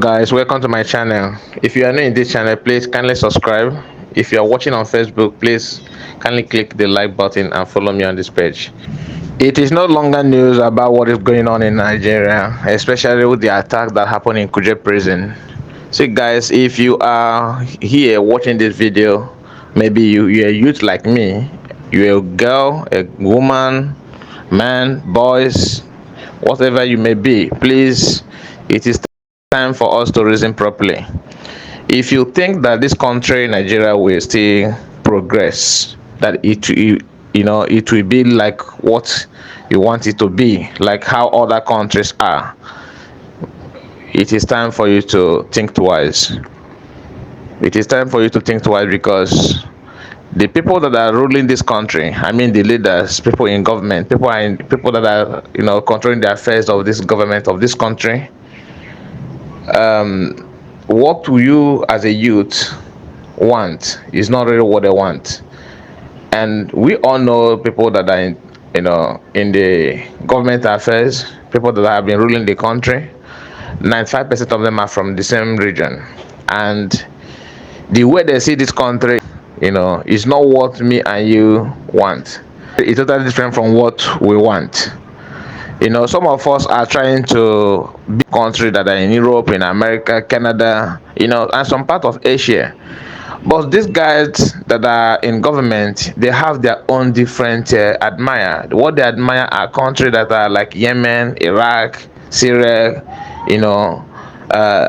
guys, welcome to my channel. If you are new in this channel, please kindly subscribe. If you are watching on Facebook, please kindly click the like button and follow me on this page. It is no longer news about what is going on in Nigeria, especially with the attack that happened in Kuje prison. See guys, if you are here watching this video, maybe you're a youth like me, you're a girl, a woman, man, boys, whatever you may be, please, it is time for us to reason properly. If you think that this country, Nigeria, will still progress, that it will be like what you want it to be, like how other countries are, it is time for you to think twice. It is time for you to think twice because the people that are ruling this country, I mean the leaders, people in government, people that are controlling the affairs of this government of this country, what do you as a youth want is not really what they want. And we all know people that are in the government affairs, people that have been ruling the country. 95% of them are from the same region, and the way they see this country, is not what me and you want. It's totally different from what we want. Some of us are trying to be countries that are in Europe, in America, Canada, and some part of Asia. But these guys that are in government, they have their own different admire. What they admire are countries that are like Yemen, Iraq, Syria,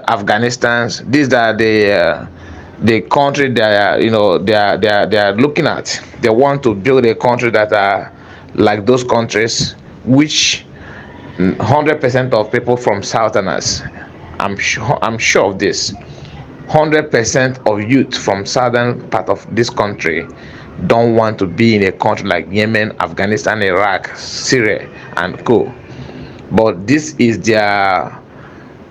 Afghanistan. These are the country they are looking at. They want to build a country that are like those countries, which 100% of people from Southerners, I'm sure of this. 100% of youth from southern part of this country don't want to be in a country like Yemen, Afghanistan, Iraq, Syria, and co. But this is their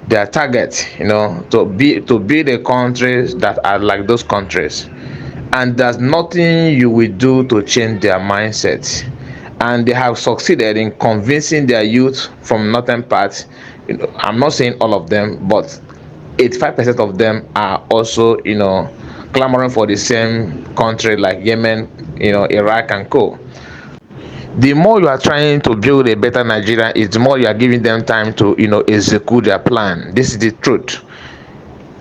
target, to be the countries that are like those countries. And there's nothing you will do to change their mindset. And they have succeeded in convincing their youth from northern parts. I'm not saying all of them, but 85% of them are also clamoring for the same country like Yemen, Iraq, and co. The more you are trying to build a better Nigeria, is the more you are giving them time to execute their plan. This is the truth.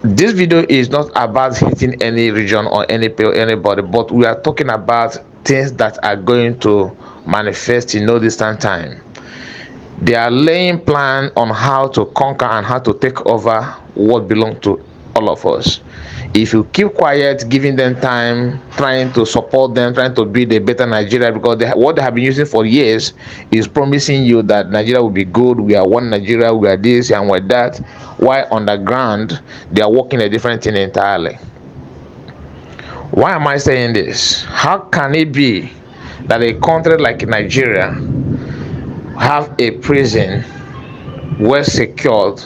This video is not about hitting any region or anybody, but we are talking about things that are going to manifest in no distant time. They are laying plan on how to conquer and how to take over what belongs to all of us. If you keep quiet, giving them time, trying to support them, trying to build a better Nigeria, because what they have been using for years is promising you that Nigeria will be good, we are one Nigeria, we are this and we're that, while on the ground they are working a different thing entirely. Why am I saying this? How can it be that a country like Nigeria have a prison well secured,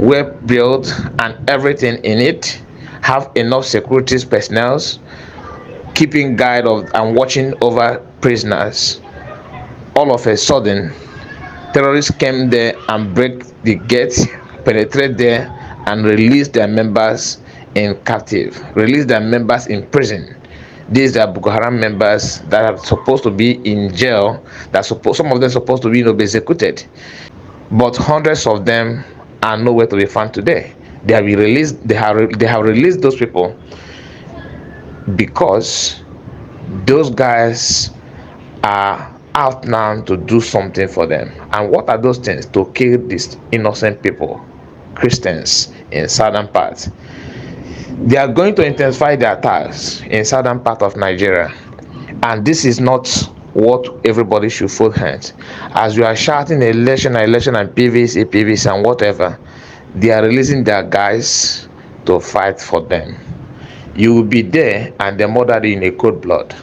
well built, and everything in it, have enough security personnel keeping guide of and watching over prisoners? All of a sudden, terrorists came there and break the gate, penetrate there, and release their members in captive, release their members in prison. These are Boko Haram members that are supposed to be in jail, some of them supposed to be executed, but hundreds of them are nowhere to be found today. They have been released. They have released those people because those guys are out now to do something for them. And what are those things? To kill these innocent people, Christians in southern parts. They are going to intensify their attacks in southern part of Nigeria, and this is not what everybody should fold hands. As you are shouting election and PVC and whatever, they are releasing their guys to fight for them. You will be there and they murder you in a cold blood.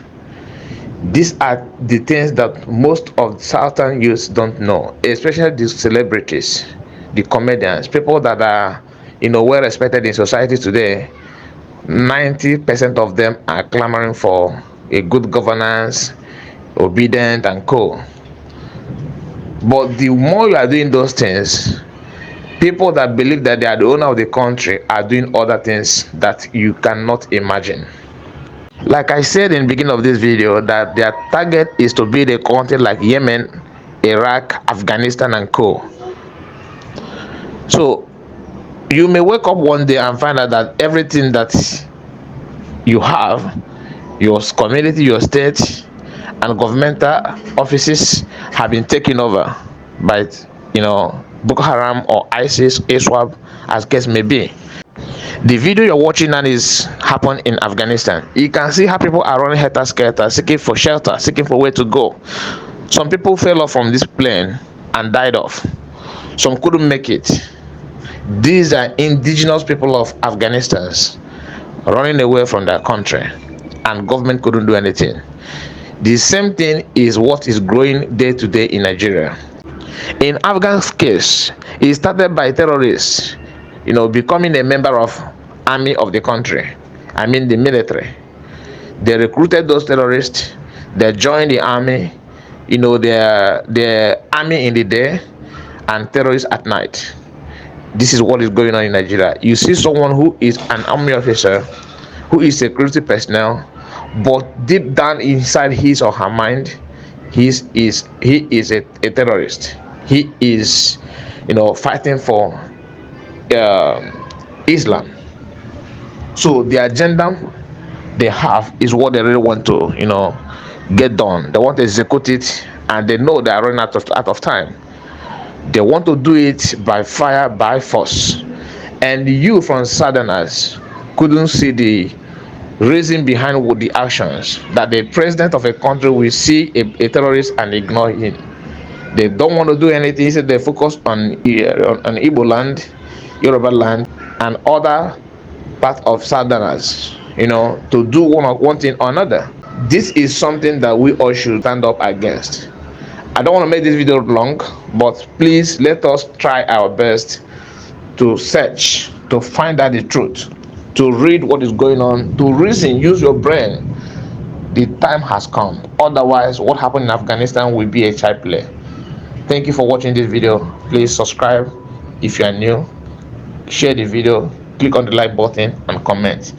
These are the things that most of southern youths don't know, especially the celebrities, the comedians, people that are well respected in society today. 90% of them are clamoring for a good governance, obedient, and co. But the more you are doing those things, People that believe that they are the owner of the country are doing other things that you cannot imagine. Like I said in the beginning of this video, that their target is to build a country like Yemen, Iraq, Afghanistan, and co. So you may wake up one day and find out that everything that you have, your community, your state, and governmental offices have been taken over by, Boko Haram or ISIS, ISWAP, as case may be. The video you're watching now is happened in Afghanistan. You can see how people are running helter-skelter, seeking for shelter, seeking for where to go. Some people fell off from this plane and died off. Some couldn't make it. These are indigenous people of Afghanistan running away from their country, and government couldn't do anything. The same thing is what is growing day to day in Nigeria. In Afghan's case, it started by terrorists, becoming a member of army of the country. I mean the military. They recruited those terrorists. They joined the army. They're army in the day and terrorists at night. This is what is going on in Nigeria. You see someone who is an army officer, who is security personnel, but deep down inside his or her mind, he is a terrorist. He is, fighting for Islam. So the agenda they have is what they really want to, get done. They want to execute it, and they know they are running out of time. They want to do it by fire, by force. And you from Southerners couldn't see the reason behind the actions, that the president of a country will see a terrorist and ignore him. They don't want to do anything. Instead, they focus on Igbo land, Yoruba land, and other parts of Southerners, to do one thing or another. This is something that we all should stand up against. I don't want to make this video long, but please let us try our best to search, to find out the truth, to read what is going on, to reason, use your brain. The time has come. Otherwise, what happened in Afghanistan will be a child play. Thank you for watching this video. Please subscribe if you are new, share the video, click on the like button, and comment.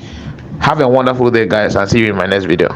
Have a wonderful day, guys, and see you in my next video.